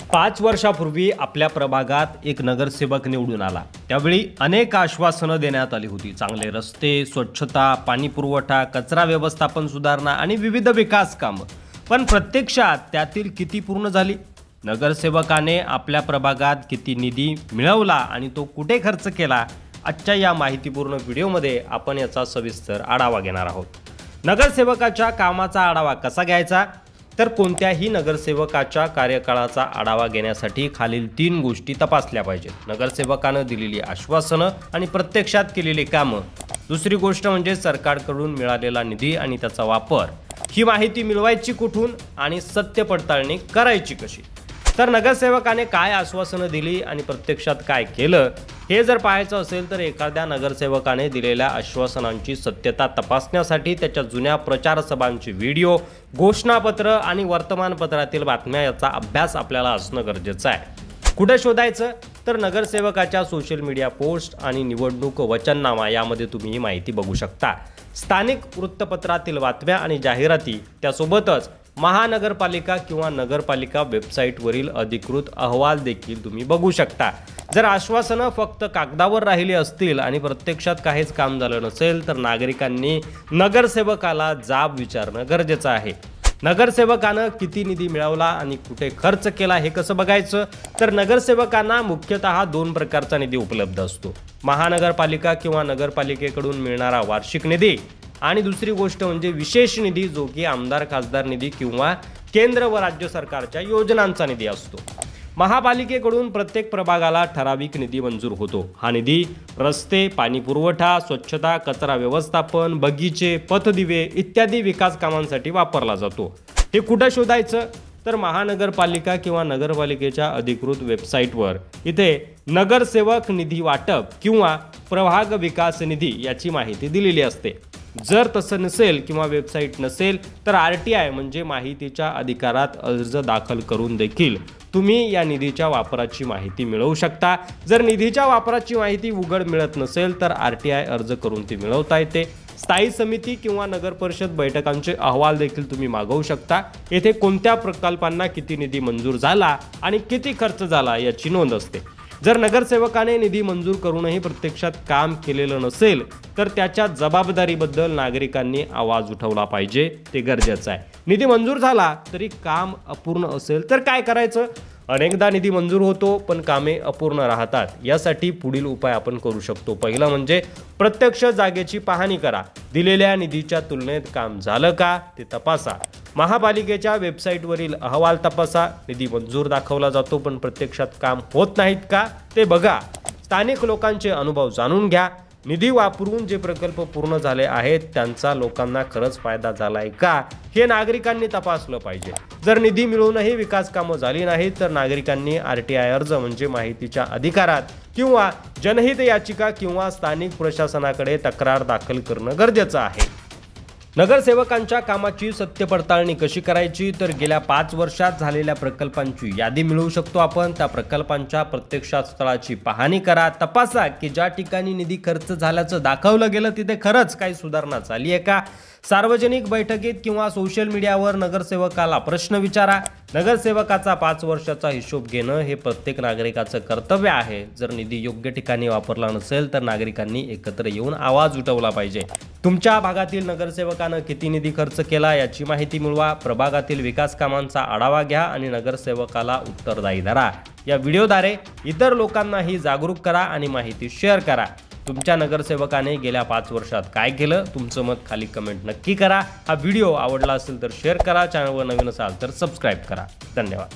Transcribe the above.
5 वर्षापूर्वी आपल्या प्रभागात एक नगरसेवक निवडून आला। त्यावेळी अनेक आश्वासनं देण्यात आली होती। चांगले रस्ते, स्वच्छता, पाणी पुरवठा, कचरा व्यवस्थापन सुधारणा आणि विविध विकास कामं। पण प्रत्यक्षात त्यातील किती पूर्ण झाली? नगरसेवकाने आपल्या प्रभागात किती निधी मिळवला आणि तो कुठे खर्च केला? आजच्या या माहितीपूर्ण व्हिडिओमध्ये आपण याचा सविस्तर आढावा घेणार आहोत। नगरसेवकाच्या कामाचा आढावा कसा घ्यायचा? तर कोणत्याही नगरसेवकाच्या कार्यकाळाचा आढावा घेण्यासाठी खालील 3 गोष्टी तपासल्या पाहिजेत। नगरसेवकाने दिलेली आश्वासनं आणि प्रत्यक्षात केलेली कामं। दुसरी गोष्ट म्हणजे सरकारकडून मिळालेला निधी आणि त्याचा वापर। ही माहिती मिळवायची कुठून आणि सत्य पडताळणी करायची कशी? तर नगरसेवकाने काय आश्वासनं दिली आणि प्रत्यक्षात काय केलं हे जर पाहायचं असेल तर एखाद्या नगरसेवकाने दिलेल्या आश्वासनांची सत्यता तपासण्यासाठी त्याच्या जुन्या प्रचार सभांचे व्हिडिओ, घोषणापत्र आणि वर्तमानपत्रातील बातम्या याचा अभ्यास आपल्याला असणं गरजेचं आहे। कुठे शोधायचं? तर नगरसेवकाच्या सोशल मीडिया पोस्ट आणि निवडणूक वचननामा यामध्ये तुम्ही ही माहिती बघू शकता। स्थानिक वृत्तपत्रातील बातम्या आणि जाहिराती, त्यासोबतच महानगरपालिका किंवा नगरपालिका वेबसाईटवरील अधिकृत अहवाल देखील तुम्ही बघू शकता। जर आश्वासनं फक्त कागदावर राहिली असतील आणि प्रत्यक्षात काहीच काम झालं नसेल तर नागरिकांनी नगरसेवकाला जाब विचारणं गरजेचं आहे। नगरसेवकानं किती निधी मिळवला आणि कुठे खर्च केला हे कसं बघायचं? तर नगरसेवकांना मुख्यतः 2 प्रकारचा निधी उपलब्ध असतो। महानगरपालिका किंवा नगरपालिकेकडून मिळणारा वार्षिक निधी आणि दुसरी गोष्ट म्हणजे विशेष निधी, जो की आमदार खासदार निधी किंवा केंद्र व राज्य सरकारच्या योजनांचा निधी असतो। महापालिकेकडून प्रत्येक प्रभागाला ठराविक निधी मंजूर होतो। हा निधी रस्ते, पाणी पुरवठा, स्वच्छता, कचरा व्यवस्थापन, बगीचे, पथदिवे इत्यादी विकास कामांसाठी वापरला जातो। हे कुठे शोधायचं? तर महानगरपालिका किंवा नगरपालिकेच्या अधिकृत वेबसाईटवर इथे नगरसेवक निधी वाटप किंवा प्रभाग विकास निधी याची माहिती दिलेली असते। जर तसं नसेल किंवा वेबसाईट नसेल तर RTI म्हणजे माहितीच्या अधिकारात अर्ज दाखल करून देखील तुम्ही या निधीच्या वापराची माहिती मिळवू शकता। जर निधीच्या वापराची माहिती उघड मिळत नसेल तर RTI अर्ज करून ती मिळवता येते। स्थायी समिती किंवा नगर परिषद बैठकांचे अहवाल देखील तुम्ही मागवू शकता। येथे कोणत्या प्रकल्पांना किती निधी मंजूर झाला आणि किती खर्च झाला याची नोंद असते। जर नगरसेवकाने निधी मंजूर करूनही प्रत्यक्षात काम केलेलं नसेल तर त्याच्या जबाबदारीबद्दल नागरिकांनी आवाज उठवला पाहिजे, ते गरजेचं आहे। निधी मंजूर झाला तरी काम अपूर्ण असेल तर काय करायचं? अनेकदा निधी मंजूर होतो पण कामे अपूर्ण राहतात। यासाठी पुढील उपाय आपण करू शकतो। पहिला म्हणजे प्रत्यक्ष जागेची पाहणी करा। दिलेल्या निधीच्या तुलनेत काम झालं का ते तपासा। महापालिकेच्या वेबसाईटवरील अहवाल तपासा। निधी मंजूर दाखवला जातो पण प्रत्यक्षात काम होत नाहीत का ते बघा। स्थानिक लोकांचे अनुभव जाणून घ्या। निधी वापरून जे प्रकल्प पूर्ण झाले आहेत त्यांचा लोकांना खरंच फायदा झालाय का हे नागरिकांनी तपासलं पाहिजे। जर निधी मिळूनही विकास कामं झाली नाहीत तर नागरिकांनी RTI अर्ज म्हणजे माहितीच्या अधिकारात किंवा जनहित याचिका किंवा स्थानिक प्रशासनाकडे तक्रार दाखल करणं गरजेचं आहे। नगरसेवकांच्या कामाची सत्य पडताळणी कशी करायची? तर गेल्या 5 वर्षात झालेल्या प्रकल्पांची यादी मिळवू शकतो आपण। त्या प्रकल्पांच्या प्रत्यक्षात स्थळाची पाहणी करा। तपासा की ज्या ठिकाणी निधी खर्च झाल्याचं दाखवलं गेलं तिथे खरंच काही सुधारणा झाली आहे का? सार्वजनिक बैठकीत किंवा सोशल मीडियावर नगरसेवकाला प्रश्न विचारा। नगरसेवकाचा 5 वर्षाचा हिशोब घेणं हे प्रत्येक नागरिकाचं कर्तव्य आहे। जर निधी योग्य ठिकाणी वापरला नसेल तर नागरिकांनी एकत्र येऊन आवाज उठवला पाहिजे। तुमच्या भागातील नगरसेवकानं किती निधी खर्च केला याची माहिती मिळवा। प्रभागातील विकास कामांचा आढावा घ्या आणि नगरसेवकाला उत्तरदायी धरा। या व्हिडिओद्वारे इतर लोकांनाही जागरूक करा आणि माहिती शेअर करा। तुमच्या नगरसेवकाने गेल्या 5 वर्षात काय केलं? तुमचं मत खाली कमेंट नक्की करा। हा व्हिडिओ आवडला असेल तर शेअर करा। चॅनलवर नवीन असाल तर सबस्क्राईब करा। धन्यवाद।